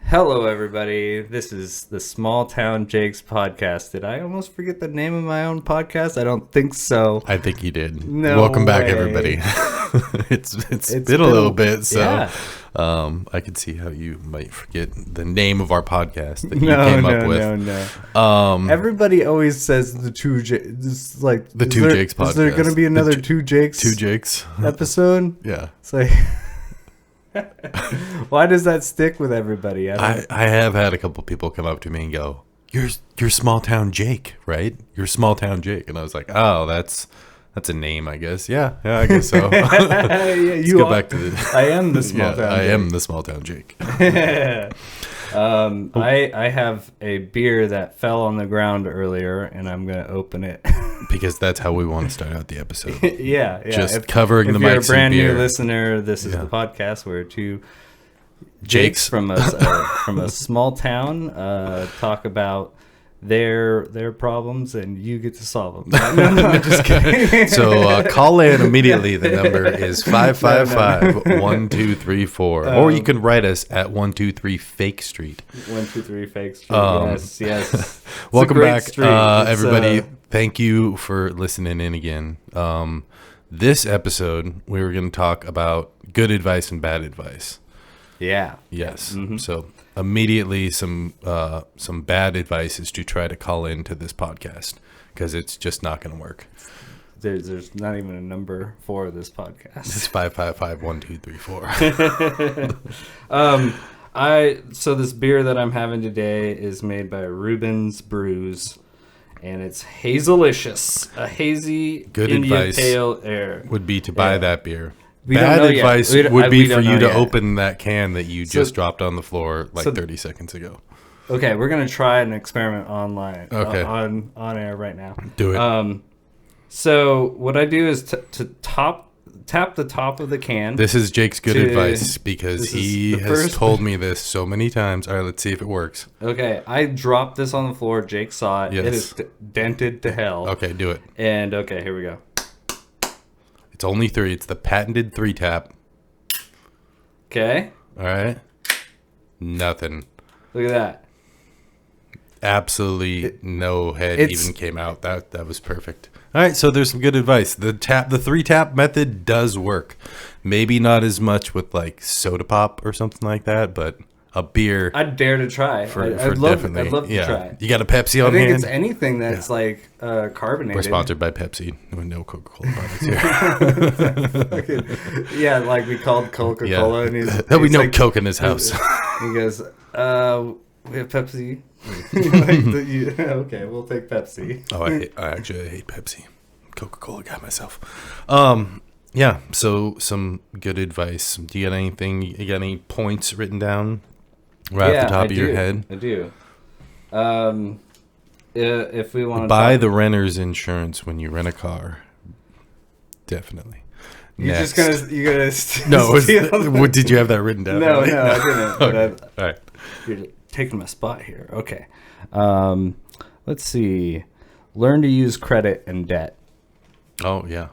Hello, everybody. This is the Small Town Jakes podcast. Did I almost forget the name of my own podcast? I don't think so. I think you did. No Welcome back, way. everybody. it's been a little bit, so yeah. I could see how you might forget the name of our podcast that you No, came no, up with. no. Everybody always says the two Jakes. Like The is Two there- Jakes Is there podcast. going to be another The Two Jakes Two Jakes. episode? Yeah. It's like, why does that stick with everybody? I have had a couple people come up to me and go, "You're Small Town Jake, right? You're Small Town Jake," and I was like, "Oh, that's a name, I guess." Yeah, I guess so. Yeah, Let's go back to the. I am the Small Yeah, Town. I Jake. am the Small Town Jake. I have a beer that fell on the ground earlier, and I'm gonna open it. Because that's how we want to start out the episode. yeah. Just covering if the you're a mics brand and new beer. listener, this is Yeah. the podcast where two Jakes. from a small town talk about their problems, and you get to solve them. No, I'm just kidding. So call in immediately. The number is 555-1234. Or you can write us at 123 Fake Street. 123 Fake Street. Yes. It's Welcome a great back, street. It's, everybody. Thank you for listening in again. This episode, we were going to talk about good advice and bad advice. Yeah. Yes. Mm-hmm. So immediately some bad advice is to try to call into this podcast because it's just not going to work. There's not even a number for this podcast. It's 555-1234. So this beer that I'm having today is made by Reuben's Brews, and it's Hazelicious, a hazy Good Indian advice pale ale. Would be to buy Yeah. that beer. We don't Bad know yet. advice We don't- would we be for don't you know to yet. open that can that you just So- dropped on the floor like so- 30 seconds ago. Okay, we're gonna try an experiment online. Okay. On air right now. Do it. So what I do is to tap the top of the can. This is Jake's good to- advice because this is he the has first- told me this so many times. All right, let's see if it works. Okay, I dropped this on the floor. Jake saw it. It Yes. is dented to hell. Okay, do it. And okay, here we go. It's only 3. It's the patented 3 tap. Okay, All right. Nothing. look at that. Absolutely no head it's- even came out. That was perfect. All right, so there's some good advice. The 3 tap method does work. Maybe not as much with like soda pop or something like that, but a beer I'd dare to try. I'd love to try it. You got a Pepsi I on think hand? it's anything that's like carbonated. We're sponsored by Pepsi. No Coca-Cola products here. Yeah, like we called Coca-Cola, and he's There'll be no like, Coke in his house. He goes, we have Pepsi. Okay, we'll take Pepsi. Oh, I actually hate Pepsi. Coca-Cola guy myself. Yeah, so some good advice. Do you got anything? You got any points written down right off the top of your head? I do. If we want to Buy the renter's insurance when you rent a car. Definitely. you're Next. just gonna No, steal what did you have that written down? No, I didn't. But Okay. All right. you're taking my spot here. Okay. Let's see. Learn to use credit and debt. Oh, yeah.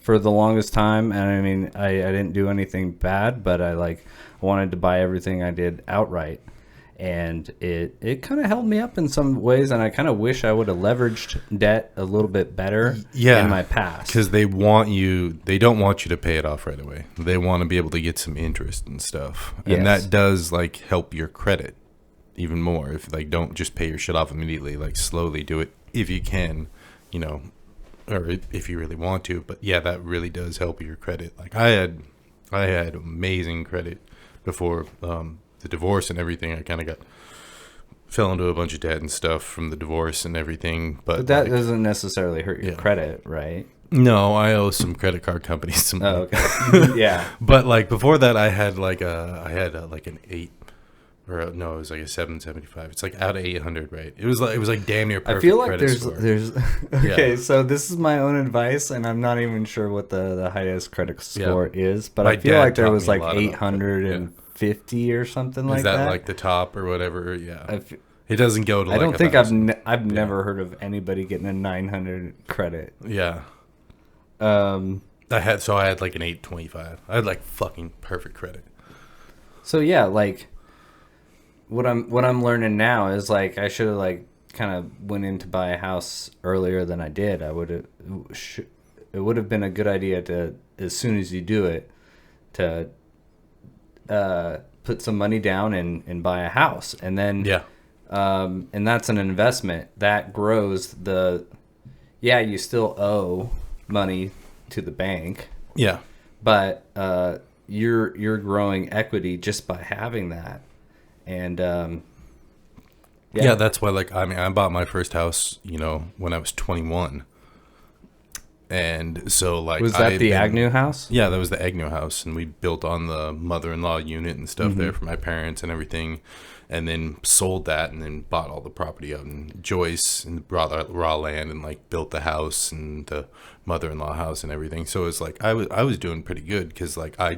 For the longest time, and I mean, I didn't do anything bad, but I wanted to buy everything I did outright, and it kind of held me up in some ways, and I kind of wish I would have leveraged debt a little bit better in my past. Because they don't want you to pay it off right away. They want to be able to get some interest and stuff. And Yes. that does like help your credit even more. If like don't just pay your shit off immediately, like slowly do it if you can, or if you really want to. But yeah, that really does help your credit. Like I had amazing credit before the divorce and everything. I kind of fell into a bunch of debt and stuff from the divorce and everything. But that like, doesn't necessarily hurt your credit, right? no, I owe some credit card companies some Oh, money. okay. Yeah. But like before that, I had like an 8, or no, it was like a 775. It's like out of 800, right? It was like damn near perfect. I feel like credit score. there's okay. So this is my own advice, and I'm not even sure what the highest credit score is, but My I feel dad like there taught was me a like lot about it. 850 or something like Is that like the top or whatever? Yeah, it doesn't go to. I like don't think I've 1,000. I've never heard of anybody getting a 900 credit. Yeah, Um, I had like an 825. I had like fucking perfect credit. So yeah, like what I'm learning now is like I should have like kind of went in to buy a house earlier than I did. It would have been a good idea to, as soon as you do it, to put some money down and buy a house, and then Yeah. And that's an investment that grows you still owe money to the bank, Yeah. but you're growing equity just by having that. And Yeah, that's why, like, I mean, I bought my first house, when I was 21. And so, like, was that the Agnew house? Yeah, that was the Agnew house. And we built on the mother-in-law unit and stuff there for my parents and everything. And then sold that and then bought all the property out in Joyce and brought raw land and, like, built the house and the mother-in-law house and everything. So it's like I was doing pretty good because, like, I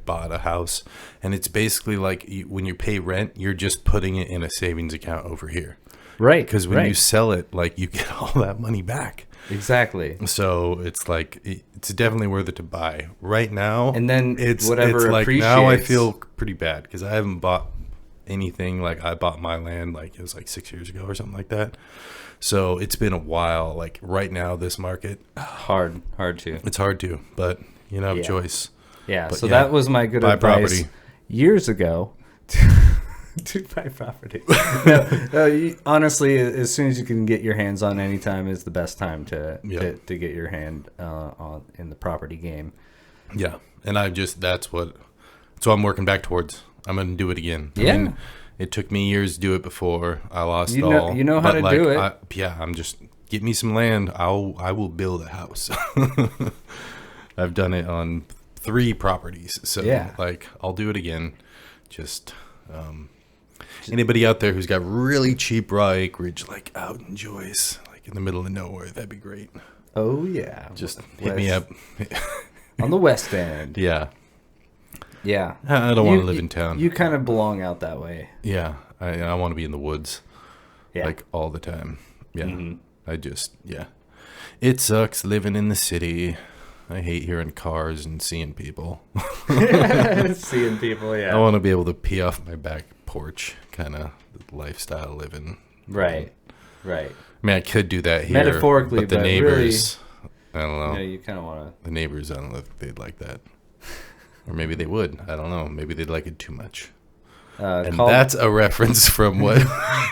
bought a house. And it's basically like when you pay rent, you're just putting it in a savings account over here. Right. Because when you sell it, like, you get all that money back. Exactly. So it's like it's definitely worth it to buy right now. And then it's whatever like now I appreciates. feel pretty bad because I haven't bought anything. Like, I bought my land like it was like 6 years ago or something like that. So it's been a while. Like, right now, this market, Hard to. it's hard to, but you have Yeah. choice. Yeah. But So yeah, that was my good buy advice property. years ago. To buy property. Honestly, as soon as you can get your hands on any time is the best time to get your hand on in the property game. Yeah, and that's what I'm working back towards. I'm gonna do it again. Yeah. I mean, it took me years to do it before. I lost You all. know how but, to do it. I'm just get me some land. I will build a house. I've done it on 3 properties, so Yeah. like I'll do it again. Just anybody out there who's got really cheap raw acreage, like out in Joyce, like in the middle of nowhere, that'd be great. Oh yeah. Just hit me up. On the West End. Yeah, Yeah. I don't want to live in town. You kind of belong out that way. Yeah, I want to be in the woods, Yeah. like all the time. Yeah, Mhm. It sucks living in the city. I hate hearing cars and seeing people. Seeing people, I want to be able to pee off my back porch, kind of lifestyle living. Right. I mean, I could do that here, Metaphorically, but the but neighbors, I don't know. Yeah, you kind of want The neighbors, I don't know if they'd like that, or maybe they would. I don't know. Maybe they'd like it too much. to And that's a reference from what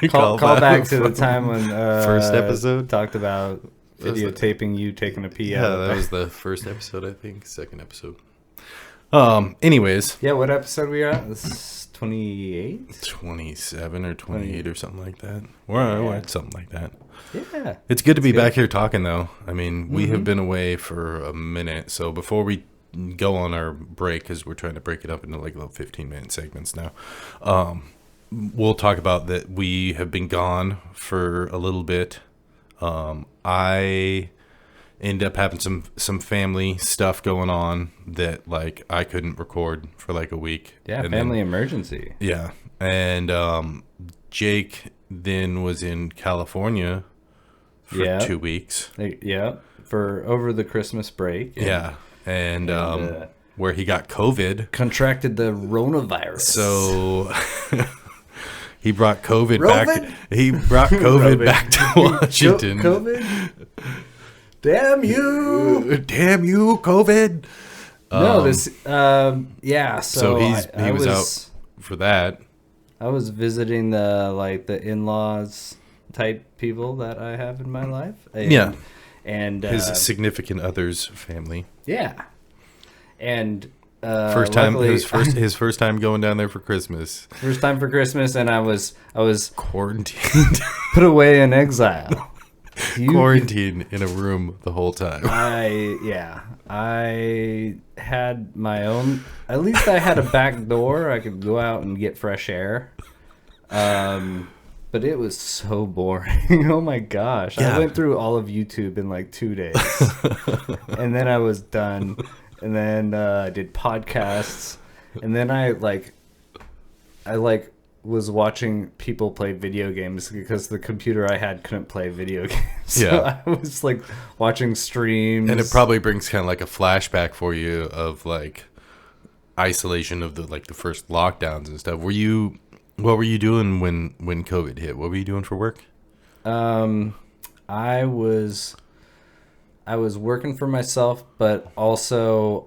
call back to the time when first episode talked about videotaping you taking a pee Yeah, out. that was the first episode, I think. Second episode. Anyways, Yeah, what episode we are at? This is 28? 27 or 28 or something like that. We're at something like that. Yeah. It's good to be That's good. back here talking, though. I mean, we have been away for a minute. So before we go on our break, because we're trying to break it up into like little 15-minute segments now, we'll talk about that we have been gone for a little bit. I ended up having some family stuff going on that, like, I couldn't record for like a week. Yeah, And family then- emergency. yeah. And Jake then was in California for Yeah. 2 weeks. Yeah, for over the Christmas break. Yeah. And where he got COVID. Contracted the coronavirus. So he brought COVID Rovid? back. He brought COVID back to Washington. COVID? Damn you! Damn you, COVID. No, yeah. So he was out for that. I was visiting the in-laws type people that I have in my life. Yeah. And His significant other's family. yeah. And First time luckily- his first time going down there for Christmas. first time for Christmas, and I was Quarantined. put away in exile. Quarantined in a room the whole time. I had my own. At least I had a back door. I could go out and get fresh air. But it was so boring. Oh my gosh! Yeah. I went through all of YouTube in like 2 days, and then I was done. And then I did podcasts, and then I was watching people play video games because the computer I had couldn't play video games. So Yeah. I was like watching streams. And it probably brings kind of like a flashback for you of like, isolation of the first lockdowns and stuff. What were you doing when COVID hit? What were you doing for work? I was working for myself, but also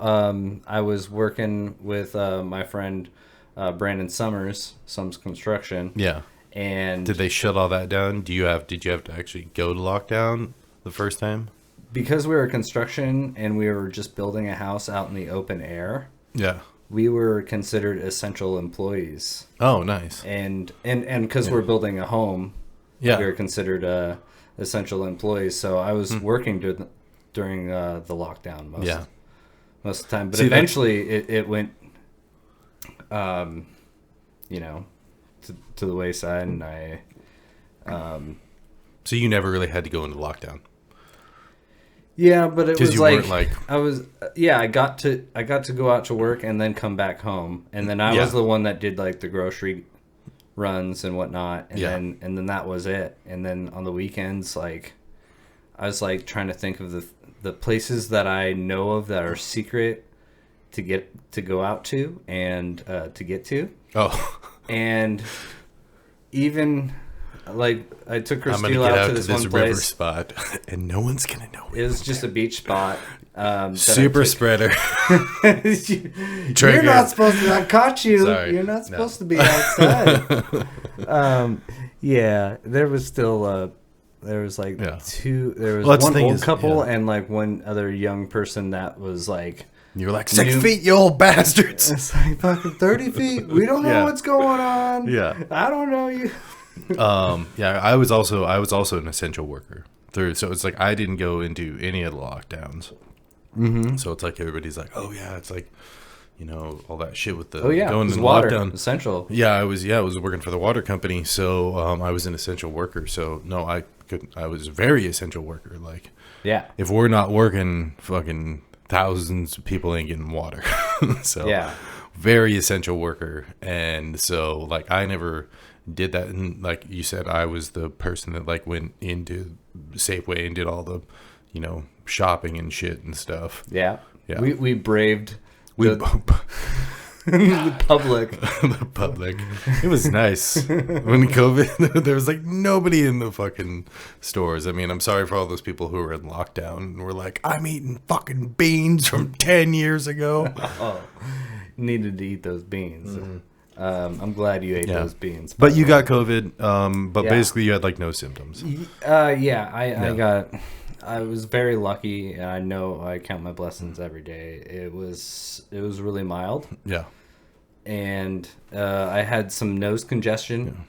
I was working with my friend Brandon Summers, Sums Construction. Yeah. And Did they shut all that down? Did you have to actually go to lockdown the first time? because we were construction and we were just building a house out in the open air, Yeah. we were considered essential employees. Oh, nice. And because we're building a home, Yeah. we were considered essential employees. So I was working during the lockdown most of the time. But See, eventually it went, to the wayside, and I. So you never really had to go into lockdown. Yeah, but it 'Cause was you like, weren't, like- I was. Yeah, I got to go out to work and then come back home, and then I Yeah. was the one that did like the grocery runs and whatnot, and Yeah. then that was it. And then on the weekends, like, I was like trying to think of the places that I know of that are secret to go out to and to get to, Oh, and even like I took I'm gonna Christine get out out to to this this one river place. spot, and no one's gonna know It was just a beach spot. That I Super took- spreader. You're Trigger. not supposed to. I caught you. Sorry. You're not No. supposed to be outside. Yeah, there was still. There was like Yeah. two. There was Well, that's the one thing old is, couple yeah. and like one other young person that was like. You were like 6 New- feet, you old bastards. It's like fucking 30 feet. We don't know Yeah. what's going on. Yeah. I don't know you. Yeah, I was also an essential worker. So it's like I didn't go into any of the lockdowns. Mm-hmm. So it's like everybody's like, oh yeah, it's like, all that shit with the Oh yeah, going it was in water lockdown. essential. Yeah, I was working for the water company, so I was an essential worker. So no, I was a very essential worker. Like Yeah. if we're not working, fucking thousands of people ain't getting water. So Yeah. very essential worker. And so like I never did that, and like you said, I was the person that like went into Safeway and did all the shopping and shit and stuff. Yeah. Yeah. We braved We the public. the public. It was nice. When COVID, there was like nobody in the fucking stores. I mean, I'm sorry for all those people who were in lockdown and were like, I'm eating fucking beans from 10 years ago. Oh, needed to eat those beans. I'm glad you ate Yeah. those beans. But you got COVID, but Yeah. basically you had like no symptoms. Yeah, I was very lucky, and I know I count my blessings every day. It was really mild, Yeah. and I had some nose congestion.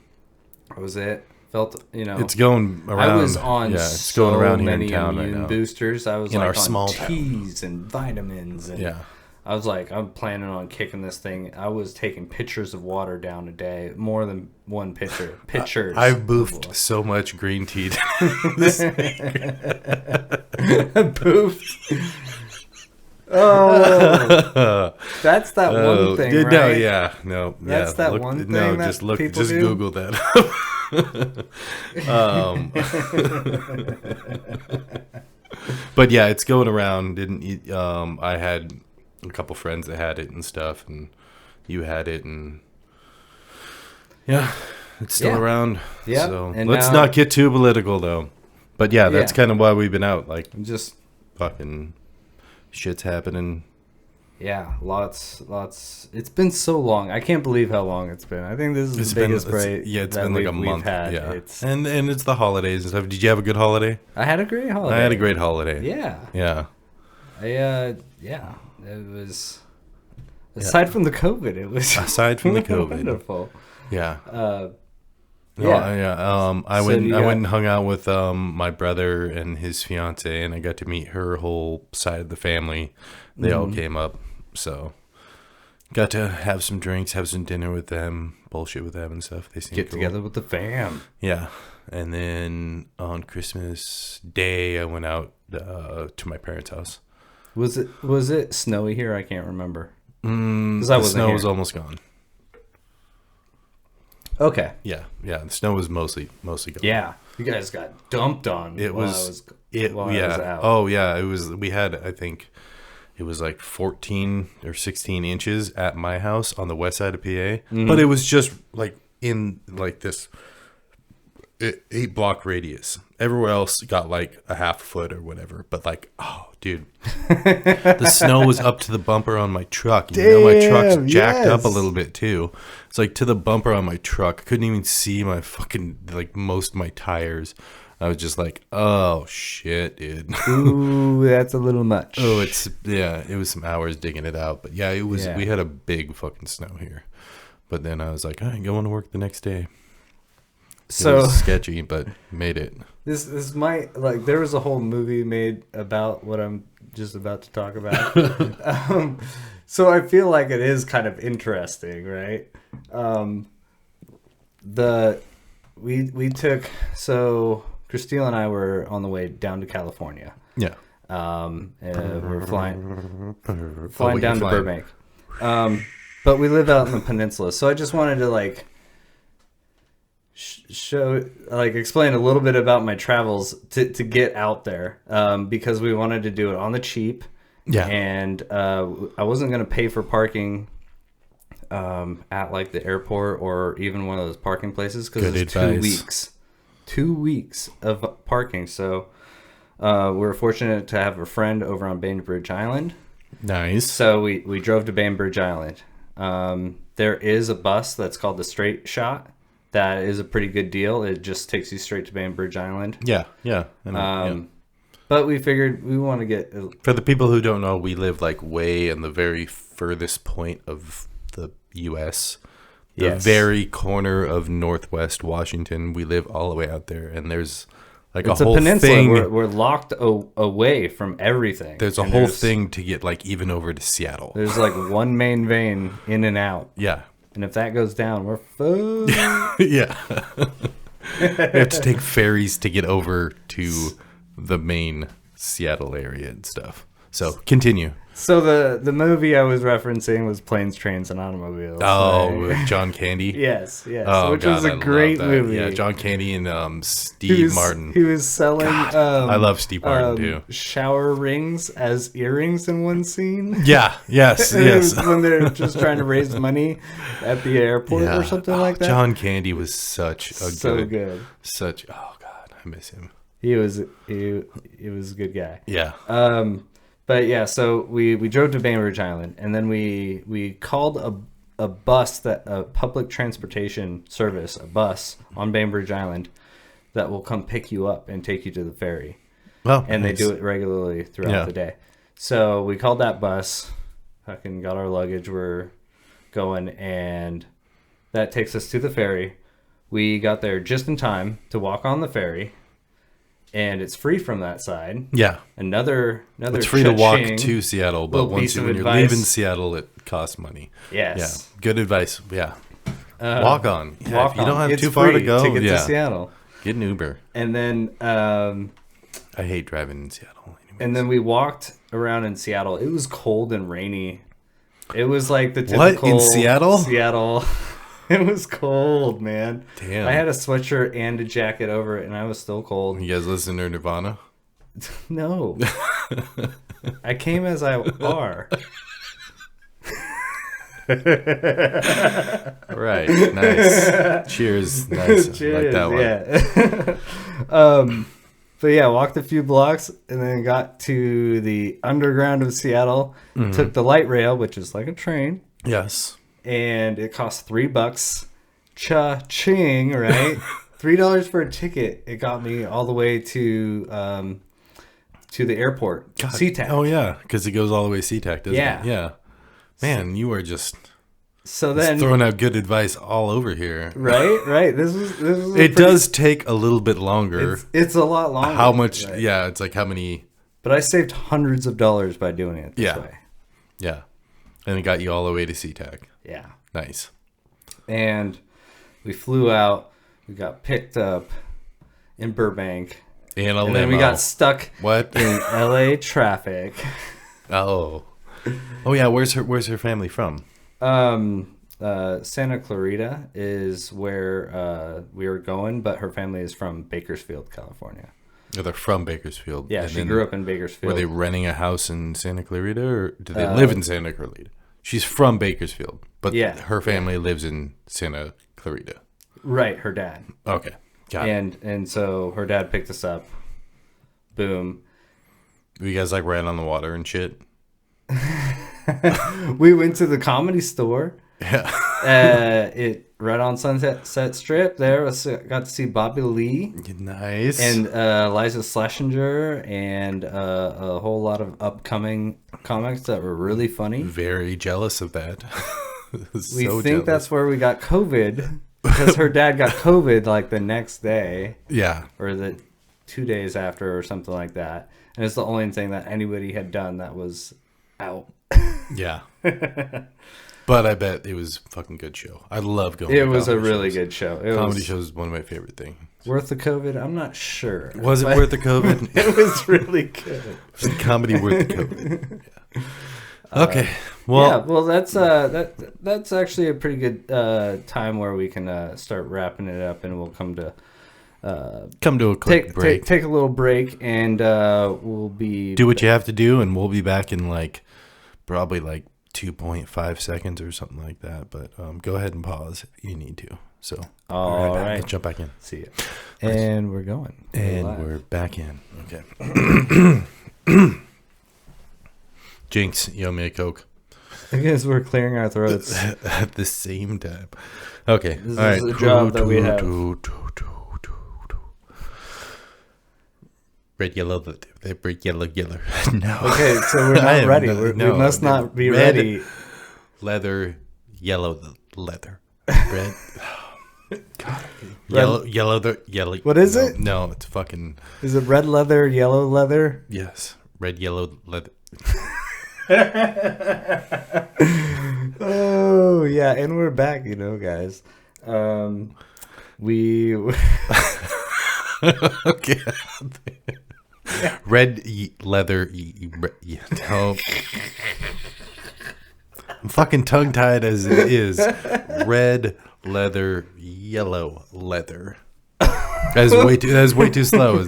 That was it. Felt It's going around. I was on it's so going around here many in town right immune now. boosters. I was In like our on small town. teas and vitamins, and Yeah. I was like, I'm planning on kicking this thing. I was taking pitchers of water down a day, more than one pitcher. Pitchers. I've boofed so much green tea. Boofed. Oh, that's that one thing, right? No, yeah, no, That's yeah. that one No, thing that just look, people just do? Google that. But yeah, it's going around. I had a couple friends that had it and stuff, and you had it, and yeah, it's still Yeah. around. Yeah, So and let's now- not get too political though. But yeah, that's Yeah. kind of why we've been out. Like Just fucking shit's happening. lots. It's been so long. I can't believe how long it's been. I think this is the biggest break. It's that been like a we've month. had. Yeah, It's, and it's the holidays and stuff. Did you have a good holiday? I had a great holiday. I had a great holiday. Yeah. Yeah. Yeah. It was. Aside from the COVID, it was Aside from the COVID. wonderful. Yeah. Yeah. I So went. you I got- went and hung out with my brother and his fiance, and I got to meet her whole side of the family. They all Mm-hmm. came up, so got to have some drinks, have some dinner with them, bullshit with them and stuff. They seem Get cool. together with the fam. Yeah, and then on Christmas Day, I went out to my parents' house. Was it snowy here? I can't remember. The I wasn't snow here. was almost gone. Okay. Yeah, the snow was mostly gone. Yeah. You guys got dumped on. It while was. I was out. Oh yeah, it was. We had, I think, it was like 14 or 16 inches at my house on the west side of PA. But it was just like in like this 8-block radius. Everywhere else got like a half foot or whatever. But like, oh, dude, the snow was up to the bumper on my truck. You know, my truck's jacked up a little bit too. It's like to the bumper on my truck. I couldn't even see my fucking, like, most of my tires. I was just like, oh shit, dude. Ooh, that's a little much. Oh, it was some hours digging it out. But yeah, it was, we had a big fucking snow here. But then I was like, I ain't going to work the next day. So it was sketchy, but made it. This might, like, there was a whole movie made about what I'm just about to talk about. So I feel like it is kind of interesting, right? We took, so Christine and I were on the way down to California. Yeah. And we're flying down to Burbank. But we live out in the peninsula, so I just wanted to like explain a little bit about my travels to get out there, because we wanted to do it on the cheap. Yeah. And I wasn't going to pay for parking at like the airport or even one of those parking places because it's 2 weeks of parking. So we're fortunate to have a friend over on Bainbridge Island. Nice. So we drove to Bainbridge Island. There is a bus that's called the Straight Shot. That is a pretty good deal. It just takes you straight to Bainbridge Island. Yeah. I know, But we figured we want to get... For the people who don't know, we live like way in the very furthest point of the U.S. The very corner of Northwest Washington. We live all the way out there, and there's like it's a whole peninsula. thing. We're locked away from everything. There's a whole thing to get like even over to Seattle. There's like one main vein in and out. Yeah. And if that goes down, we're fucked. Yeah. We have to take ferries to get over to the main Seattle area and stuff. So continue. So the movie I was referencing was Planes, Trains, and Automobiles. Oh, with John Candy. Yes, Oh, which God, was a great movie. Yeah, John Candy and Steve Martin. He was selling. I love Steve Martin too. Shower rings as earrings in one scene. Yeah. Yes. It Yes. was when they're just trying to raise money at the airport or something like that. John Candy was such a good. Such. Oh God, I miss him. He was a good guy. Yeah. But yeah, so we drove to Bainbridge Island, and then we called a bus, a public transportation service, a bus on Bainbridge Island that will come pick you up and take you to the ferry. Well, and they do it regularly throughout the day. So we called that bus, fucking got our luggage, we're going, and that takes us to the ferry. We got there just in time to walk on the ferry. And it's free from that side. Yeah. Another it's free to walk to Seattle, but when you're leaving Seattle, it costs money. Yes. Yeah. Good advice. Yeah. Walk on. Yeah, walk if you don't have it's too far to free go, to get to Seattle. Get an Uber. And then I hate driving in Seattle. Anyways. And then we walked around in Seattle. It was cold and rainy. It was like the typical... What? In Seattle? Seattle. It was cold, man. Damn. I had a sweatshirt and a jacket over it, and I was still cold. You guys listen to Nirvana? No. I came as I are. Right. Nice. Cheers. Nice. Cheers. I like that one. Yeah. But yeah, walked a few blocks and then got to the underground of Seattle. Mm-hmm. Took the light rail, which is like a train. Yes. And it cost $3. Cha-ching, right? $3 for a ticket. It got me all the way to the airport. God. SeaTac. Oh yeah, because it goes all the way SeaTac, doesn't it? Yeah. Man, you are just then throwing out good advice all over here. Right. This was it does take a little bit longer. It's a lot longer. How much? Right? Yeah, it's like how many? But I saved hundreds of dollars by doing it this way. Yeah. And it got you all the way to SeaTac. Yeah. Nice. And we flew out. We got picked up in Burbank. In a limo. And then we got stuck in LA traffic. Oh. Oh yeah, where's her family from? Santa Clarita is where we were going, but her family is from Bakersfield, California. Oh, they're from Bakersfield. Yeah, and she then grew up in Bakersfield. Were they renting a house in Santa Clarita, or do they live in Santa Clarita? She's from Bakersfield, but Yeah. her family lives in Santa Clarita. Right, her dad. Okay, got it. And so her dad picked us up. Boom. You guys like ran on the water and shit? We went to the Comedy Store. Yeah. It right on Sunset Strip. There got to see Bobby Lee Nice. and Liza Schlesinger and a whole lot of upcoming comics that were really funny. Very jealous of that. We think that's where we got COVID because her dad got COVID like the next day Yeah. or the 2 days after or something like that. And it's the only thing that anybody had done that was out. Yeah. But I bet it was a fucking good show. I love going. It was a really good show. It Comedy was shows is one of my favorite things. worth the COVID. I'm not sure. Was it worth the COVID? It was really good. Was the comedy worth the COVID? Yeah. Okay. Well, Yeah, well, that's actually a pretty good time where we can start wrapping it up, and we'll come to come to a quick break. take a little break, and we'll be Do what you have to do, and we'll be back in probably 2.5 seconds or something like that. But go ahead and pause if you need to. So all back. right. Let's jump back in. See you. And we're going. And live. we're back in. Okay. Jinx, you owe me a Coke. I guess we're clearing our throats. At the same time. Okay. This all is right. a job that we have. Red, yellow, red, yellow. No. Okay, so we're not ready. We must not be red, ready. Leather, yellow, leather. Red. God. Yellow. What is it? No, it's fucking. Is it red leather, yellow leather? Yes. Red, yellow, leather. Oh yeah, and we're back, guys. We Okay. Red leather. No. I'm fucking tongue tied as it is. Red leather, yellow leather. That is way too slow.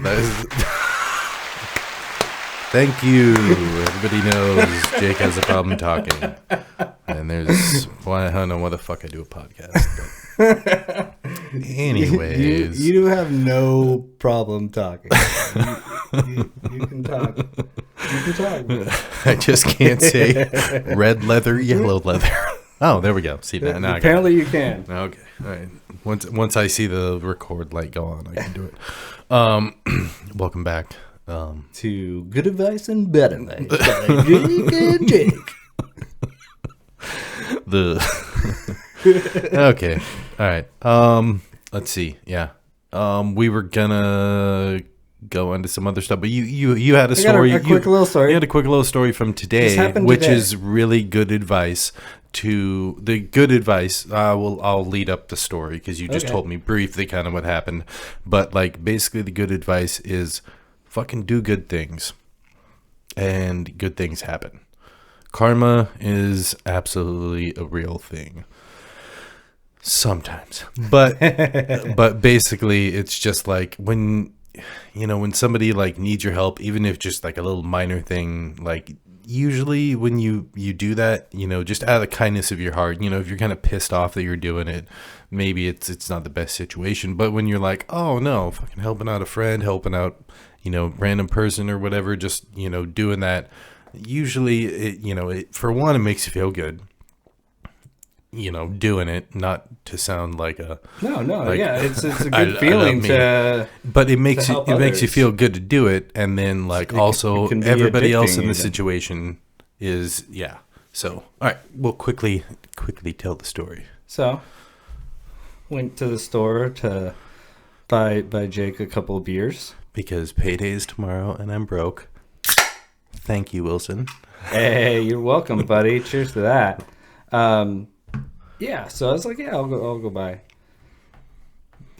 Thank you. Everybody knows Jake has a problem talking. And I don't know why the fuck I do a podcast. But anyways. you have no problem talking. You can talk. You can talk. I just can't say red leather, yellow leather. Oh, there we go. See that now. Apparently you can. Okay. All right. Once I see the record light go on, I can do it. Welcome back. To Good Advice and Bad Advice by Jake and Jake. Okay. All right. Let's see. Yeah. We were gonna go into some other stuff, but you had a story. A quick little story. You had a quick little story from today, which is really good advice. To the good advice, I'll lead up the story because you just told me briefly kind of what happened, but basically the good advice is fucking do good things, and good things happen. Karma is absolutely a real thing. Sometimes, but basically it's just when somebody needs your help, even if just a little minor thing, usually when you do that, just out of the kindness of your heart, if you're kind of pissed off that you're doing it, maybe it's not the best situation, but when you're oh no, fucking helping out a friend, helping out random person or whatever, just doing that, usually it for one, it makes you feel good. Doing it, not to sound like a yeah, it's a good feeling but it makes you feel good to do it, and then also everybody else in the situation is So all right, we'll quickly tell the story. So went to the store to buy Jake a couple of beers because payday is tomorrow and I'm broke. Thank you, Wilson. Hey, you're welcome, buddy. Cheers to that. Yeah, so I was I'll go buy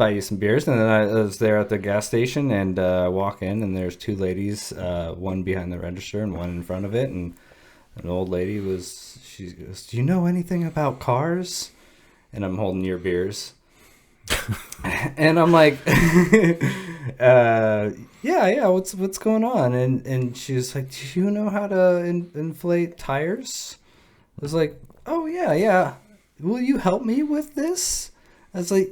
you some beers, and then I was there at the gas station, and I walk in, and there's two ladies, one behind the register and one in front of it, and an old lady she goes, "Do you know anything about cars?" And I'm holding your beers, and I'm like, yeah, what's going on? And she was like, do you know how to inflate tires? I was like, oh yeah. Will you help me with this? I was like,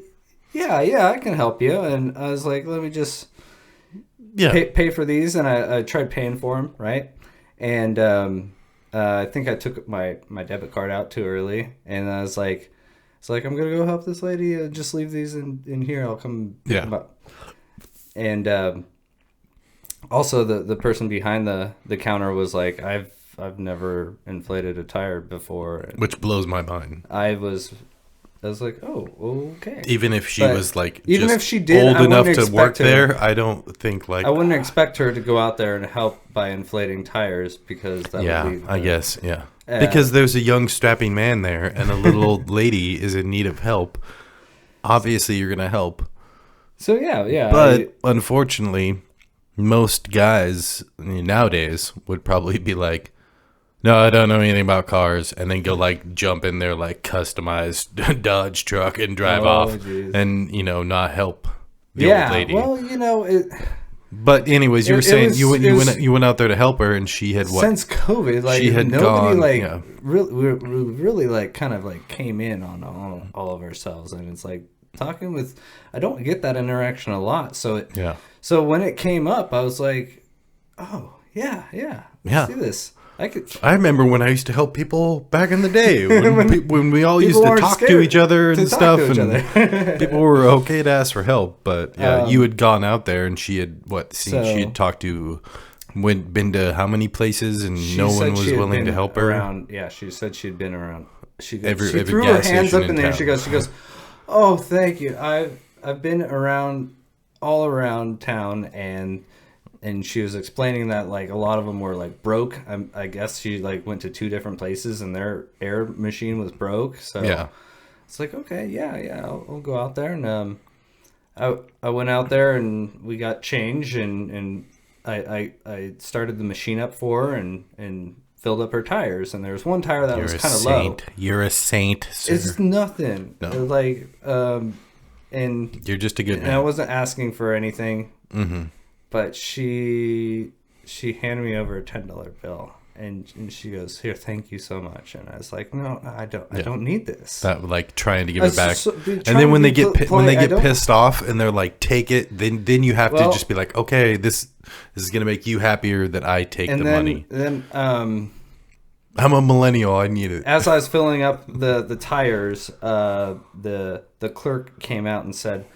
yeah, I can help you. And I was like, let me just Yeah. pay for these. And I tried paying for them, right? And I think I took my debit card out too early, and I was like, it's like, I'm gonna go help this lady. Just leave these in here. I'll come pick Yeah. them up. And also the person behind the counter was like, I've never inflated a tire before. And Which blows my mind. I was like, oh, okay. Even if she But was like even just if she did, old I enough wouldn't to work expect her- there, I don't think like I wouldn't expect her to go out there and help by inflating tires, because that yeah, would be I guess, yeah. Uh, Because there's a young strapping man there and a little old lady is in need of help. Obviously you're gonna help. So yeah. But unfortunately, most guys nowadays would probably be like, no, I don't know anything about cars, and then go like jump in their like customized Dodge truck and drive Oh, off, geez. and not help the old lady. Well, But anyways, you It- were it saying was- you it was- went out there to help her, and she had what? since COVID, like She had nobody gone, yeah. we really like kind of like came in on all of ourselves, and it's like talking with. I don't get that interaction a lot, so Yeah. So when it came up, I was like, oh yeah, Yeah. let's do this. I could. I remember when I used to help people back in the day when we all used People to weren't talk to scared each other and to talk stuff, to each and other. people were okay to ask for help. But yeah, Um, you had gone out there, and she had she So- had talked to, been to how many places, and She no said one was she had willing to been help her. Around, yeah, she said she'd been around. She Every threw her gas hands station up in in there. town. She goes, oh, thank you. I've been all around town, and she was explaining that like a lot of them were like broke. I guess she like went to 2 different places and their air machine was broke. So Yeah. it's like, okay, yeah, I'll go out there. And I went out there and we got change, and I started the machine up for her and filled up her tires. And there was one tire that You're was a kind of low. saint. You're a saint, sir. It's nothing. No. Like and You're just a good and I man. wasn't asking for anything, Mm-hmm. but she handed me over a $10 bill, and she goes, here, thank you so much. And I was like, no, I don't need this. That like trying to give I it was back, so- and trying then to when be they get polite, I don't- pissed off and they're like, take it, then you have to Well- just be like, okay, this is gonna make you happier that I take and the then money. then I'm a millennial. I need it. as I was filling up the tires, the clerk came out and said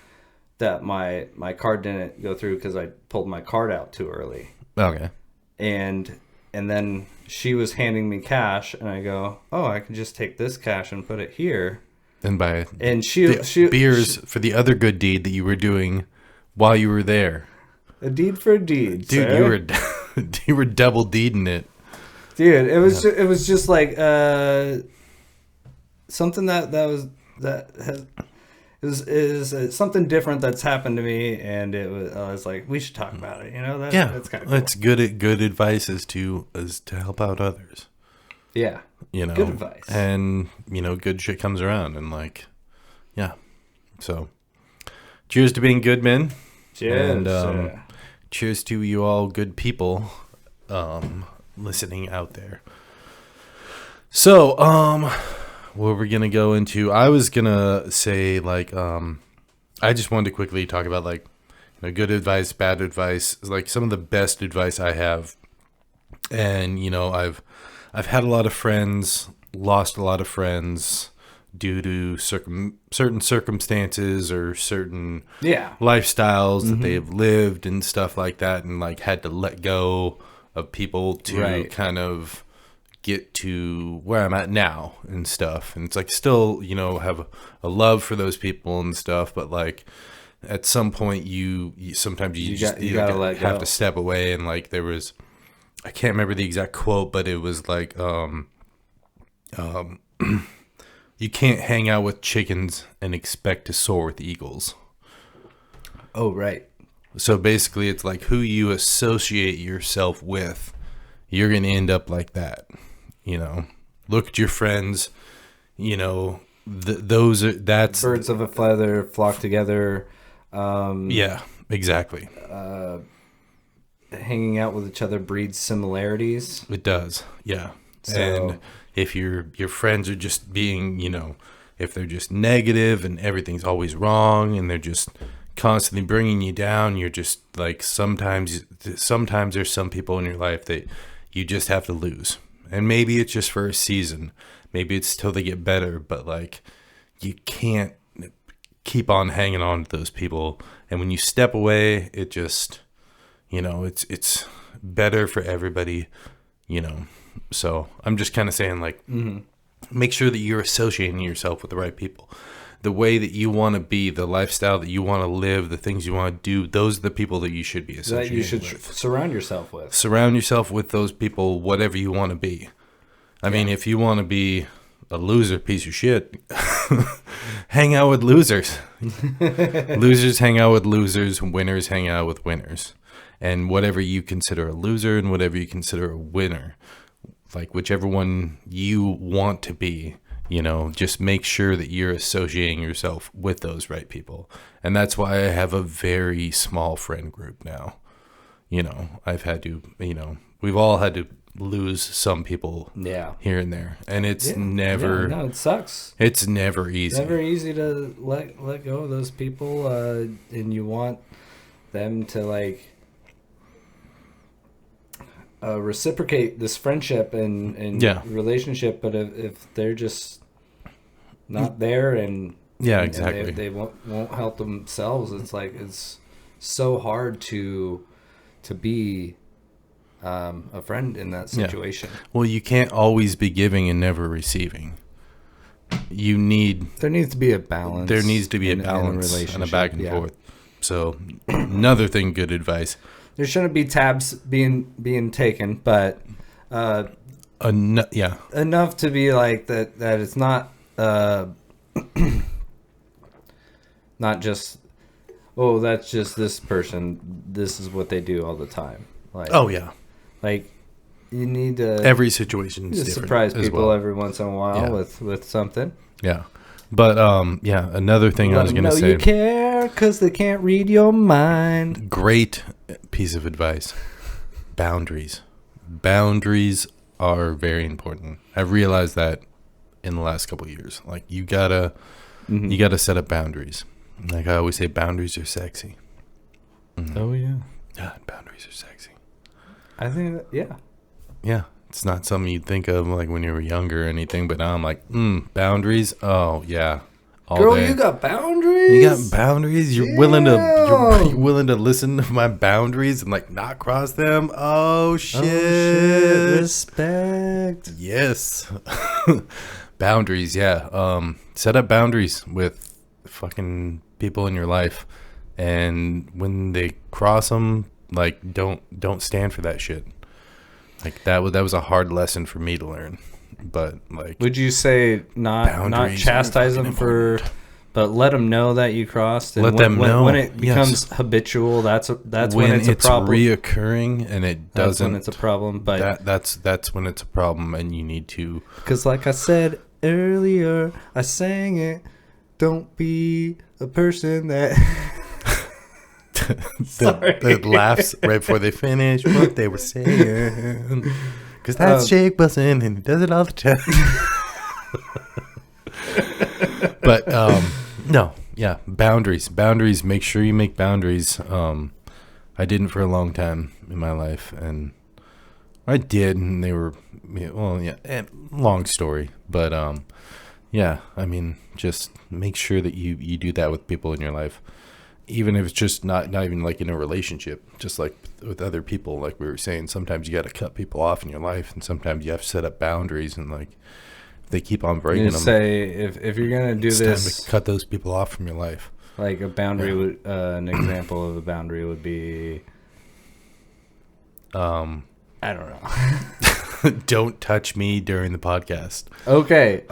that my card didn't go through because I pulled my card out too early. Okay. And then she was handing me cash, and I go, oh, I can just take this cash and put it here. And by And beers for the other good deed that you were doing while you were there, a deed for a deed, dude. sir. You were double deeding it. Dude, it was just like something is something different that's happened to me, and I was like, we should talk about it. That's kind of cool. It's good advice as to help out others. Yeah, good advice. And good shit comes around, and like, yeah. So, cheers to being good men. Cheers. And cheers to you all good people listening out there. So, what we're gonna go into, I was gonna say like I just wanted to quickly talk about like good advice, bad advice, like some of the best advice I have. And I've had a lot of friends, lost a lot of friends due to certain circumstances or certain lifestyles that they've lived and stuff like that, and like had to let go of people to kind of get to where I'm at now and stuff. And it's like still have a love for those people and stuff, but like at some point you sometimes you gotta let have to step away. And like there was, I can't remember the exact quote, but it was like you can't hang out with chickens and expect to soar with eagles. Oh, right. So basically it's like who you associate yourself with, you're going to end up like that. Look at your friends, that's Birds of a feather flock together. Yeah. exactly. Hanging out with each other breeds similarities. It does, yeah. So- And if your friends are just being, if they're just negative and everything's always wrong and they're just constantly bringing you down, you're just like sometimes there's some people in your life that you just have to lose. And maybe it's just for a season. Maybe it's till they get better, but like you can't keep on hanging on to those people. And when you step away, it just, it's better for everybody, So I'm just kind of saying, like, make sure that you're associating yourself with the right people. The way that you want to be, the lifestyle that you want to live, the things you want to do, those are the people that you should be associating That you should with. surround yourself with. Surround yourself with those people, whatever you want to be. I mean, if you want to be a loser piece of shit, hang out with losers. Losers hang out with losers, winners hang out with winners. And whatever you consider a loser and whatever you consider a winner, like whichever one you want to be, just make sure that you're associating yourself with those right people. And that's why I have a very small friend group now. I've had to, we've all had to lose some people here and there. And it's never, no, it sucks. it's never easy. Never easy to let go of those people, and you want them to like reciprocate this friendship and relationship, but if they're just not there and exactly, and they won't help themselves, it's like it's so hard to be a friend in that situation. Well, you can't always be giving and never receiving. There needs to be a balance. There needs to be a balance and a back and forth. So another thing, good advice. There shouldn't be tabs being taken, but enough to be like that it's not not just, oh, that's just this person, this is what they do all the time. Like, like you need to every situation is just different. surprise as people well. every once in a while with something. Yeah. But another thing I was going to say, you care because they can't read your mind. great piece of advice. Boundaries are very important. I've realized that in the last couple of years. Like you gotta set up boundaries. Like I always say, boundaries are sexy. Oh yeah, boundaries are sexy. I think that, Yeah, it's not something you'd think of like when you were younger or anything, but now I'm like, boundaries. Oh yeah, all girl, day. you got boundaries. You got boundaries. You're willing to listen to my boundaries and like not cross them. Oh shit! Respect. Yes, boundaries. Yeah. Set up boundaries with fucking people in your life, and when they cross them, like don't stand for that shit. Like that was a hard lesson for me to learn. But like, would you say not chastise them for, but let them know that you crossed? And let them know when it becomes habitual. That's when it's a problem. Reoccurring and it doesn't. That's when it's a problem. But that's when it's a problem, and you need to. Because like I said earlier, I sang it. Don't be a person that that laughs right before they finish what they were saying. Because that's Jake Wilson, and he does it all the time. But boundaries. Make sure you make boundaries. I didn't for a long time in my life, and I did, and they were long story, but I mean, just make sure that you do that with people in your life. Even if it's just not even like in a relationship, just like with other people, like we were saying, sometimes you got to cut people off in your life, and sometimes you have to set up boundaries, and like if they keep on breaking them, say if you're gonna do it's this, time to cut those people off from your life. Like a boundary would, an example of a boundary would be, I don't know. Don't touch me during the podcast. Okay,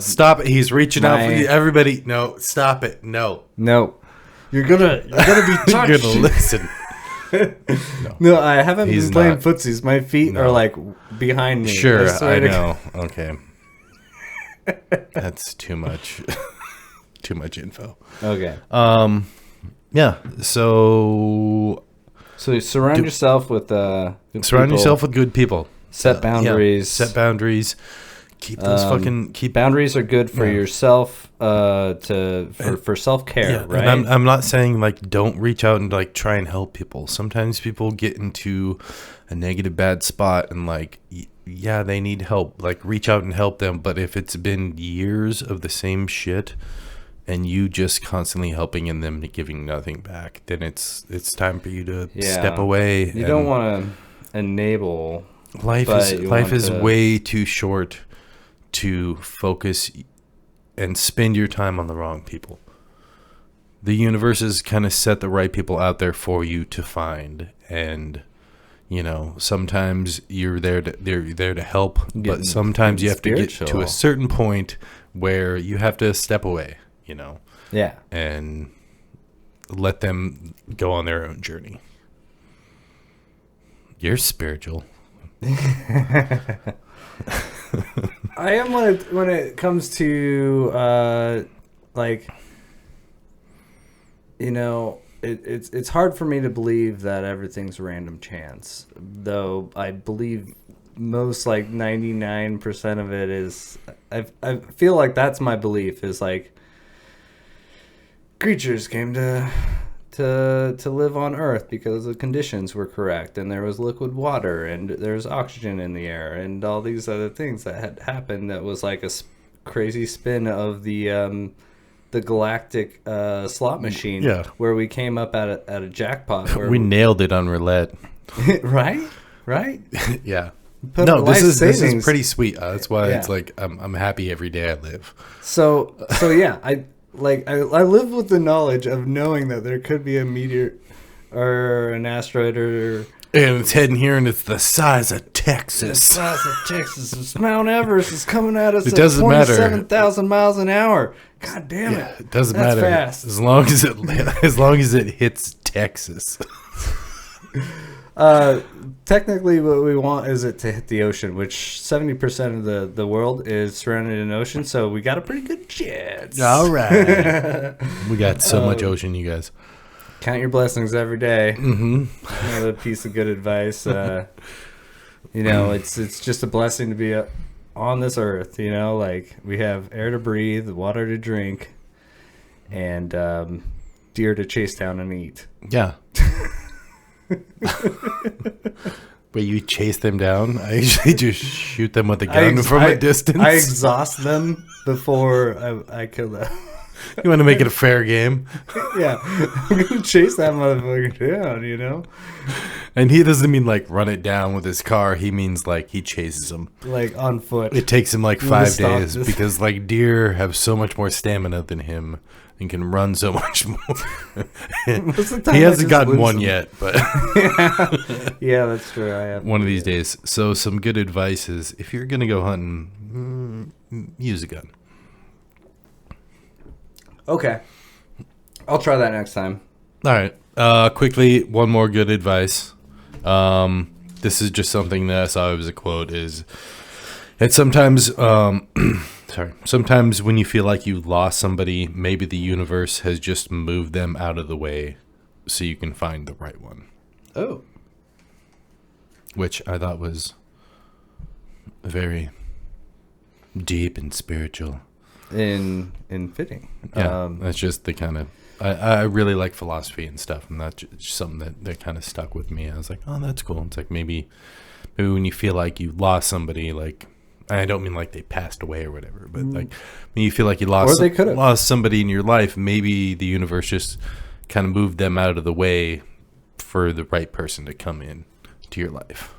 Stop it! He's reaching out for you. Everybody, no, stop it! No. You're gonna be touched. You're gonna listen. No, I haven't He's been playing not. footsies. My feet are like behind me. Sure, swear I to know. Okay. That's too much. Too much info. Okay. Yeah. So So you surround yourself with good surround people, yourself with good people. set boundaries. Yeah. Set boundaries. Keep those Boundaries are good for yourself for self-care, Yeah, right? and I'm not saying like don't reach out and like try and help people. Sometimes people get into a negative bad spot and like yeah, they need help. Like reach out and help them, but if it's been years of the same shit and you just constantly helping and them giving nothing back, then it's time for you to step away. You don't want to enable. Life is way too short to focus and spend your time on the wrong people. The universe has kind of set the right people out there for you to find, and sometimes they're there to help, but sometimes you have to get to a certain point where you have to step away, and let them go on their own journey. You're spiritual. I am when it comes to it's hard for me to believe that everything's random chance, though I believe most 99% of it is. I feel like that's my belief, is like creatures came to live on Earth because the conditions were correct, and there was liquid water, and there was oxygen in the air, and all these other things that had happened. That was like a crazy spin of the galactic slot machine, where we came up at a jackpot. Where we nailed it on roulette. right? Yeah. No, this is pretty sweet. That's why it's like I'm happy every day I live. So yeah, I live with the knowledge of knowing that there could be a meteor or an asteroid and it's heading here, and it's the size of Texas. The size of Texas. It's Mount Everest is coming at us at 27,000 miles an hour. God damn it! It doesn't matter. Fast. As long as it hits Texas. Technically, what we want is it to hit the ocean, which 70% of the world is surrounded in ocean, so we got a pretty good chance. All right. We got so much ocean, you guys. Count your blessings every day. Mm-hmm. Another piece of good advice. It's just a blessing to be on this earth. We have air to breathe, water to drink, and deer to chase down and eat. Yeah. Wait, you chase them down? I usually just shoot them with a gun from a distance. I exhaust them before I kill them. You want to make it a fair game? Yeah. I'm going to chase that motherfucker down, And he doesn't mean run it down with his car. He means he chases them. On foot. It takes him 5 days because deer have so much more stamina than him and can run so much more. He hasn't gotten one yet, but yeah, that's true. I have one of these days. So some good advice is, if you're gonna go hunting, use a gun. Okay, I'll try that next time. All right. Quickly, one more good advice. This is just something that I saw as a quote. It's sometimes sometimes when you feel like you lost somebody, maybe the universe has just moved them out of the way so you can find the right one. Oh. Which I thought was very deep and spiritual. In fitting. Yeah, that's just the kind of... I really like philosophy and stuff, and that's just something that kind of stuck with me. I was like, oh, that's cool. It's like maybe when you feel like you lost somebody, I don't mean they passed away or whatever, but when you feel like you lost somebody in your life, maybe the universe just kind of moved them out of the way for the right person to come in to your life.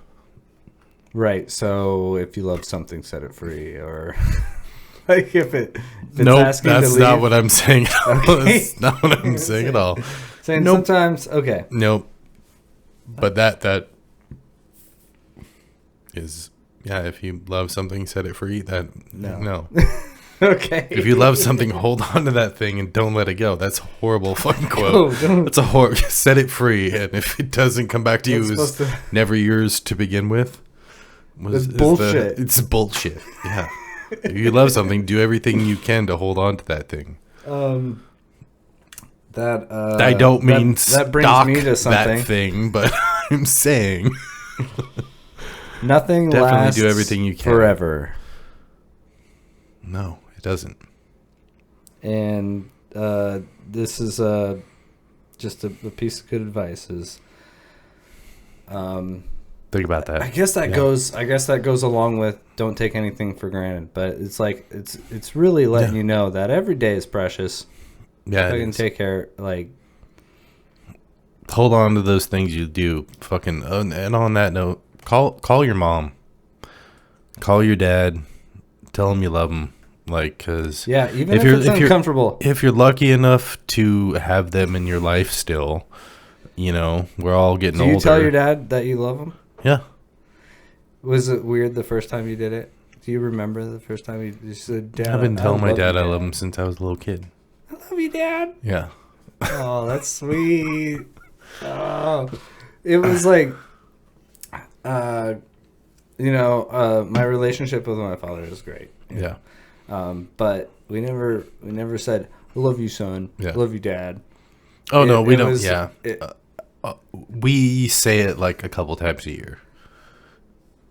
Right. So if you love something, set it free, or if it's nope, asking that's to leave. not what I'm saying at all. Okay. That's not what I'm saying at all. Saying nope. Sometimes, okay. Nope. But that is... Yeah, if you love something, set it free. No. Okay. If you love something, hold on to that thing and don't let it go. That's a horrible fucking quote. That's a horrible... Set it free, and if it doesn't come back to you, it was never yours to begin with. It's bullshit. It's bullshit. Yeah. If you love something, do everything you can to hold on to that thing. That I don't mean that brings stock me to something. that thing, but I'm saying Nothing definitely lasts do everything you can. forever. No, it doesn't. And this is just a piece of good advice. Is Think about that. I guess that goes along with don't take anything for granted. But it's like it's really letting you know that every day is precious. Yeah, I can take care. Like, hold on to those things you do. Fucking. And on that note, call your mom. Call your dad. Tell him you love him. Like, cause yeah, even if it's uncomfortable. If you're lucky enough to have them in your life still, you know, we're all getting older. Do you tell your dad that you love him? Yeah. Was it weird the first time you did it? Do you remember the first time you said, "Dad"? I've been telling my dad you, I love him since I was a little kid. I love you, Dad. Yeah. Oh, that's sweet. Oh, it was like, my relationship with my father is great. Yeah. But we never said, "I love you, son." Yeah. I love you, Dad. Oh no, we don't. Was, yeah. We say it like a couple times a year.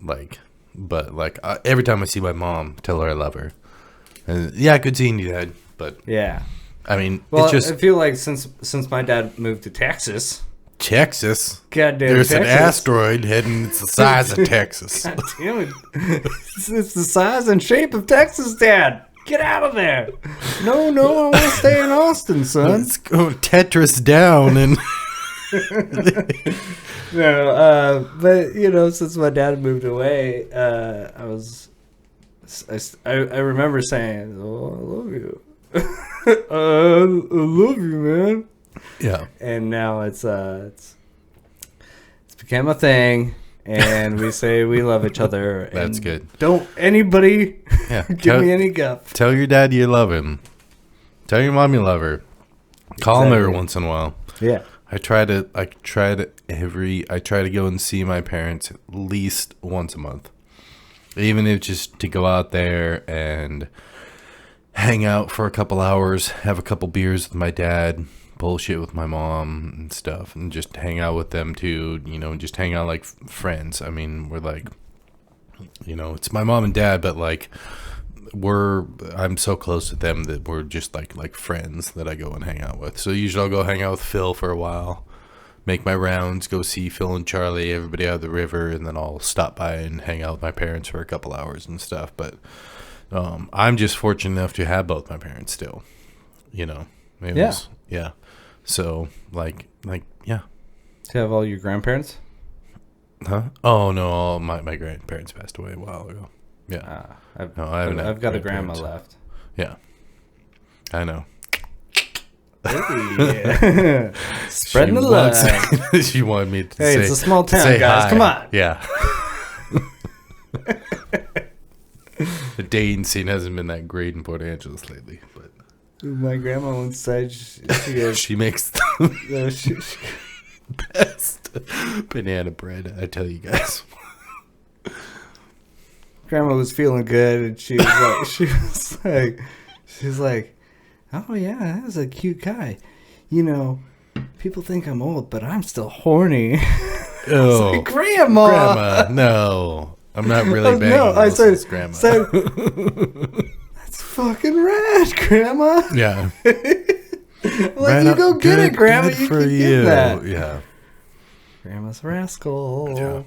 Like, but like every time I see my mom, tell her I love her. And yeah, good seeing you, Dad. But yeah, I mean, well, it's just I feel like since my dad moved to Texas, goddamn, there's an asteroid heading. It's the size of Texas. God damn it. It's the size and shape of Texas, Dad. Get out of there. No, I want to stay in Austin, son. Let's go Tetris down and. No, but since my dad moved away, I remember saying, "Oh, I love you." I love you, man. Yeah. And now it's become a thing, and we say we love each other. That's and good. Don't anybody give me any guff. Tell your dad you love him. Tell your mom you love her. Call him every once in a while. Yeah. I try to go and see my parents at least once a month. Even if just to go out there and hang out for a couple hours, have a couple beers with my dad, bullshit with my mom and stuff, and just hang out with them too, just hang out like friends. I mean, we're like, it's my mom and dad, but like I'm so close with them that we're just like friends that I go and hang out with. So usually I'll go hang out with Phil for a while, make my rounds, go see Phil and Charlie, everybody out of the river, and then I'll stop by and hang out with my parents for a couple hours and stuff. But I'm just fortunate enough to have both my parents still, yeah. So like yeah. To have all your grandparents? Huh? Oh no, my grandparents passed away a while ago. Yeah. I've got a grandma left. Yeah. I know. Hey, spreading the love. She wanted me to say, it's a small town, guys. Hi. Come on. Yeah. The dating scene hasn't been that great in Port Angeles lately, but my grandma once said she makes the best banana bread. I tell you guys. Grandma was feeling good, and she was like, "Oh yeah, that was a cute guy. People think I'm old, but I'm still horny." Oh, like, Grandma, no, I'm not really banging. No, I said, Grandma. That's fucking rad, Grandma. Yeah. Like, you go get it, Grandma. You for can you. Get that. Yeah. Grandma's a rascal.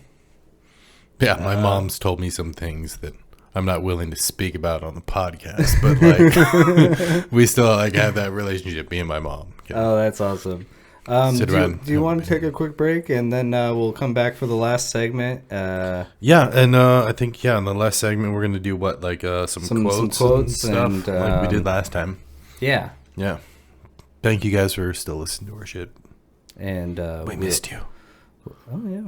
Yeah, my mom's told me some things that I'm not willing to speak about on the podcast, but like we still have that relationship, me and my mom. Oh, that's awesome. Do you want to take a quick break and then we'll come back for the last segment? Yeah, and I think in the last segment we're gonna do what some quotes and stuff like we did last time. Yeah. Yeah. Thank you guys for still listening to our shit. And we missed you. Oh yeah.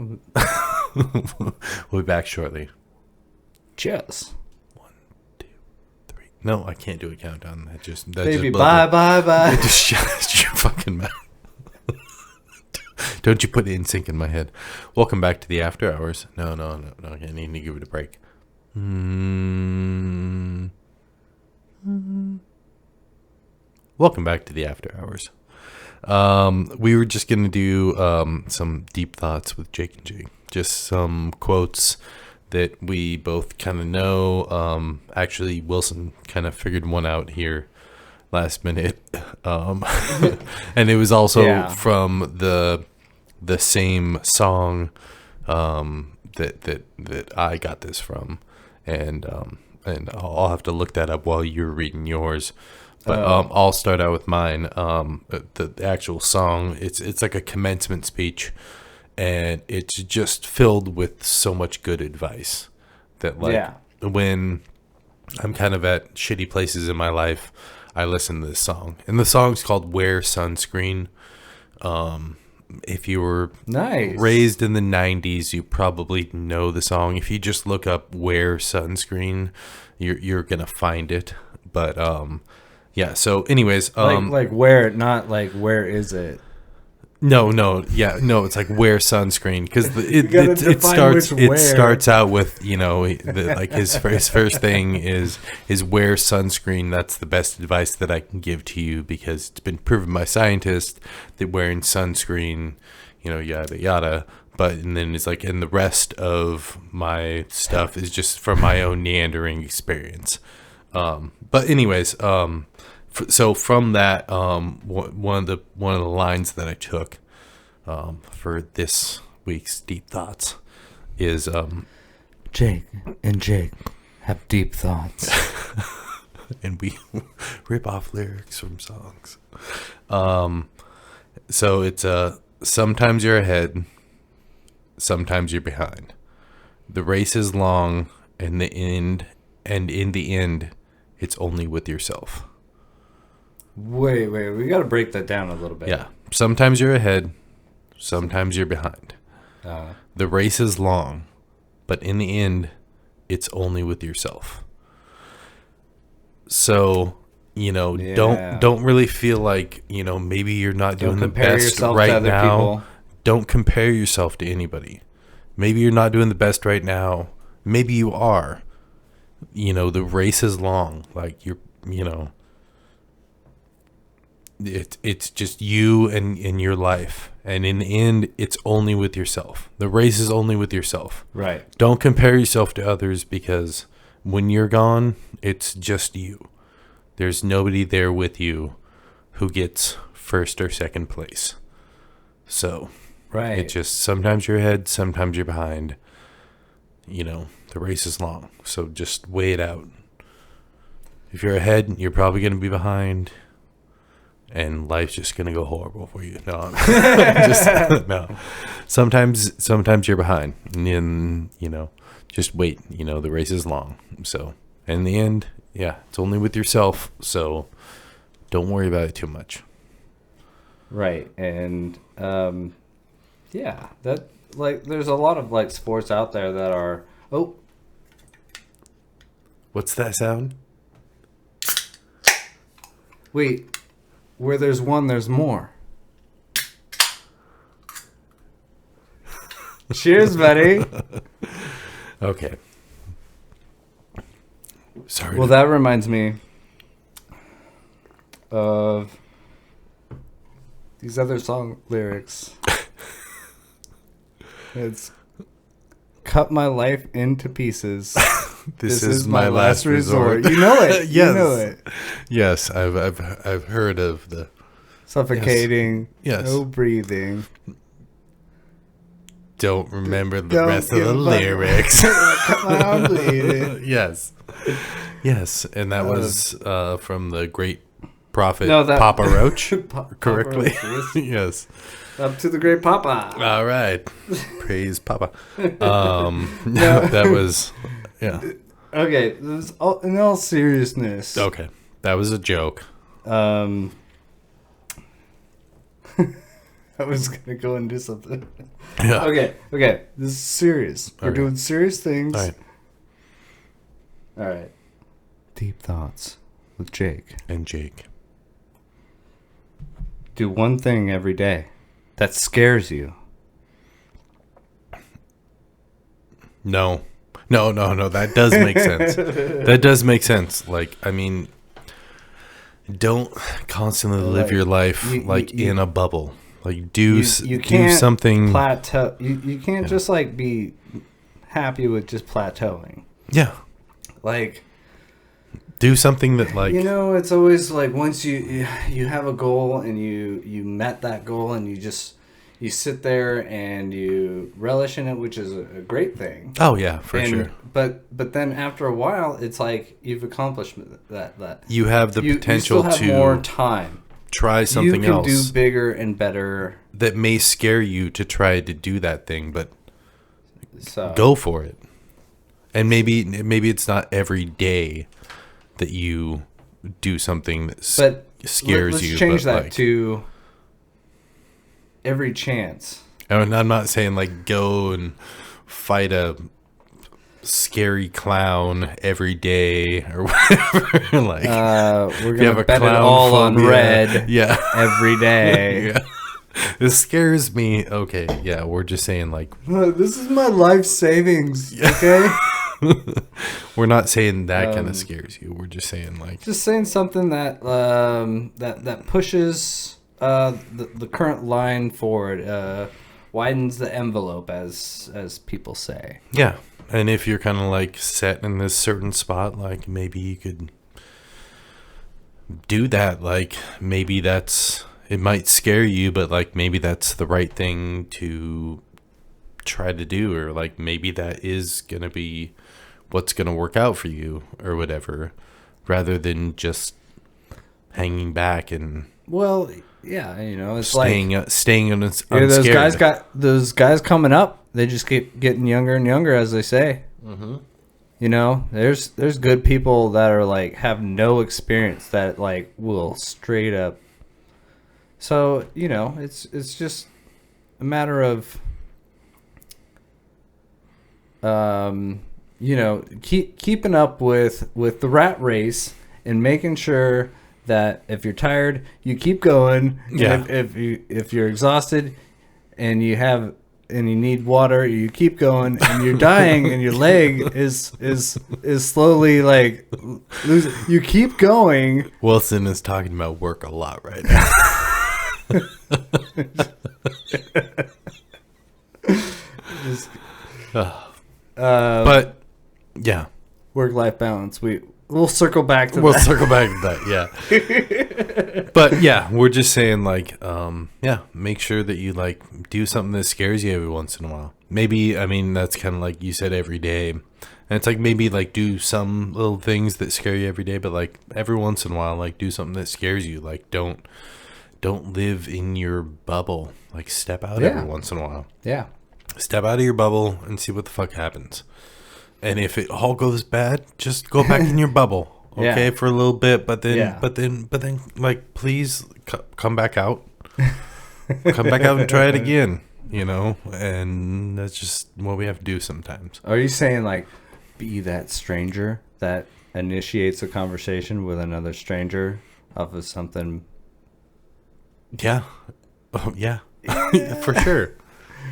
We'll be back shortly. Cheers. 1, 2, 3. No, I can't do a countdown. That Baby, bye. Just shut your fucking mouth. Don't you put it in sync in my head. Welcome back to the After Hours. No. I need to give it a break. Welcome back to the After Hours. We were just gonna do some deep thoughts with Jake and Jake. Just some quotes that we both kind of know. Actually, Wilson kind of figured one out here last minute, and it was also from the same song that I got this from, and I'll have to look that up while you're reading yours. But I'll start out with mine. The actual song, it's like a commencement speech, and it's just filled with so much good advice that, like, when I'm kind of at shitty places in my life, I listen to this song. And the song's called Wear Sunscreen. If you were raised in the 90s, you probably know the song. If you just look up Wear Sunscreen, you're going to find it. But yeah, so anyways, like where, not like where is it? No, it's like wear sunscreen, because it starts out with, you know, like his first thing is wear sunscreen. That's the best advice that I can give to you, because it's been proven by scientists that wearing sunscreen, you know, yada yada. But and then it's like, and the rest of my stuff is just from my own meandering experience. But anyways, so from that, one of the lines that I took for this week's deep thoughts is Jake and Jake have deep thoughts, and we rip off lyrics from songs. So it's sometimes you're ahead, sometimes you're behind. The race is long, and in the end, it's only with yourself. Wait, we got to break that down a little bit. Yeah. Sometimes you're ahead, sometimes you're behind. The race is long, but in the end, it's only with yourself. So, you know, don't really feel like, you know, maybe you're not doing the best right now. People. Don't compare yourself to anybody. Maybe you're not doing the best right now. Maybe you are. You know, the race is long. Like, you know, it's just you and your life, and in the end, it's only with yourself. The race is only with yourself. Right. Don't compare yourself to others, because when you're gone, it's just you. There's nobody there with you who gets first or second place. So it's just, sometimes you're ahead, sometimes you're behind. You know, the race is long, so just weigh it out. If you're ahead, you're probably going to be behind, and life's just gonna go horrible for you. No, no. Sometimes you're behind, and you know, just wait. You know, the race is long. So in the end, it's only with yourself. So don't worry about it too much. Right, and that, like, there's a lot of like sports out there that are. Oh, what's that sound? Wait. Where there's one, there's more. Cheers, buddy. Okay. Sorry. Well, that reminds me of these other song lyrics. It's cut my life into pieces. This is my last resort. You know it. Yes. You know it. Yes, I've heard of the suffocating. Yes. No breathing. Don't remember the rest of the lyrics. Cut my arm bleeding. Yes. And that was from the great prophet Papa Roach. Correctly. Roach, yes. Up to the great Papa. All right. Praise Papa. That was. Yeah. Okay. In all seriousness. Okay. That was a joke. I was gonna go and do something. Yeah. Okay. This is serious. We're doing serious things. All right. Deep thoughts with Jake and Jake. Do one thing every day that scares you. No. That does make sense. That does make sense. Like, I mean, Don't constantly live Like, your life you- in a bubble. Like do you do can't something. plateau. You can't just like be happy with just plateauing. Yeah, Like, do something that like you know, it's always like once you have a goal and you met that goal and you sit there and you relish in it, which is a great thing. Oh yeah, for And sure. but then after a while, it's like you've accomplished that You have the you potential still have to more time. try something you can else do bigger and better. that may scare you to try to do that thing, but So go for it. And maybe it's not every day that you do something that but scares let's you. change but that like, to every chance. and I'm not saying like go and fight a scary clown every day or whatever. Like We're if you have gonna a bet it clown all on phobia, red yeah, every day. yeah. It scares me. Okay, yeah, we're just saying like This is my life savings. Okay. we're not saying that kind of scares you. We're just saying like Just saying something that that pushes the current line forward, widens the envelope, as people say. yeah. And if you're kind of like set in this certain spot, like maybe you could do that. Like maybe it might scare you, but like maybe that's the right thing to try to do, or like maybe that is gonna be what's gonna work out for you or whatever, rather than just hanging back and Well, yeah, you know, it's staying like those guys coming up. They just keep getting younger and younger, as they say. Mm-hmm. You know, there's good people that are like have no experience that like will straight up. So you know, it's just a matter of you know, keeping up with the rat race and making sure that if you're tired, you keep going. Yeah. And if you're exhausted and you need water, you keep going. And you're dying, and your leg is slowly like losing. You keep going. Wilson is talking about work a lot right now. But yeah, Work-life balance. We'll circle back to we'll that. circle back to that. Yeah. But yeah, we're just saying like, yeah, make sure that you like do something that scares you every once in a while. Maybe, I mean, that's kind of like you said, every day. And it's like maybe like do some little things that scare you every day, but like every once in a while, like do something that scares you. Like don't live in your bubble. Like step out every once in a while. Yeah. Step out of your bubble and see what the fuck happens. And if it all goes bad, just go back in your bubble, okay, Yeah. for a little bit. But then, Yeah. but then, like, please come back out, come back out and try it again. You know, and that's just what we have to do sometimes. Are you saying like be that stranger that initiates a conversation with another stranger off of something? Yeah, oh yeah, for sure.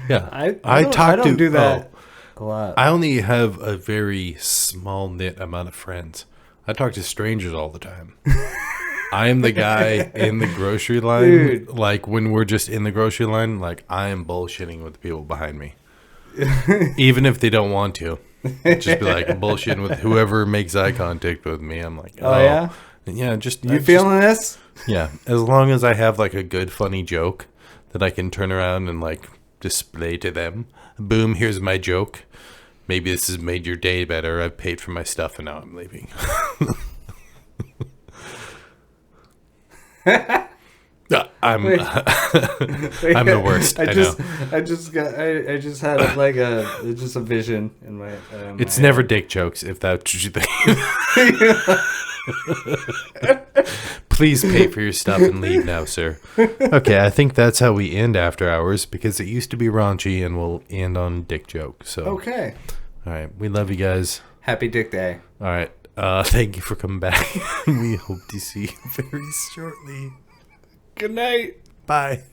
Yeah, I don't do that a lot. I only have a very small knit amount of friends. I talk to strangers all the time. I am the guy in the grocery line. Dude. Like when we're just in the grocery line, like I am bullshitting with the people behind me. Even if they don't want to. Just be like bullshitting with whoever makes eye contact with me. I'm like, Oh, yeah? Yeah, just You feeling this? yeah, as long as I have like a good funny joke that I can turn around and like display to them. Boom, here's my joke. Maybe this has made your day better. I've paid for my stuff and now I'm leaving. I'm Wait. I'm the worst. I know. I just had like a vision in my. It's never dick jokes if that's what you think. Please pay for your stuff and leave now, sir. Okay, I think that's how we end After Hours because it used to be raunchy and we'll end on dick joke. So Okay. all right, we love you guys. Happy Dick Day. All right, thank you for coming back. We hope to see you very shortly. Good night. Bye.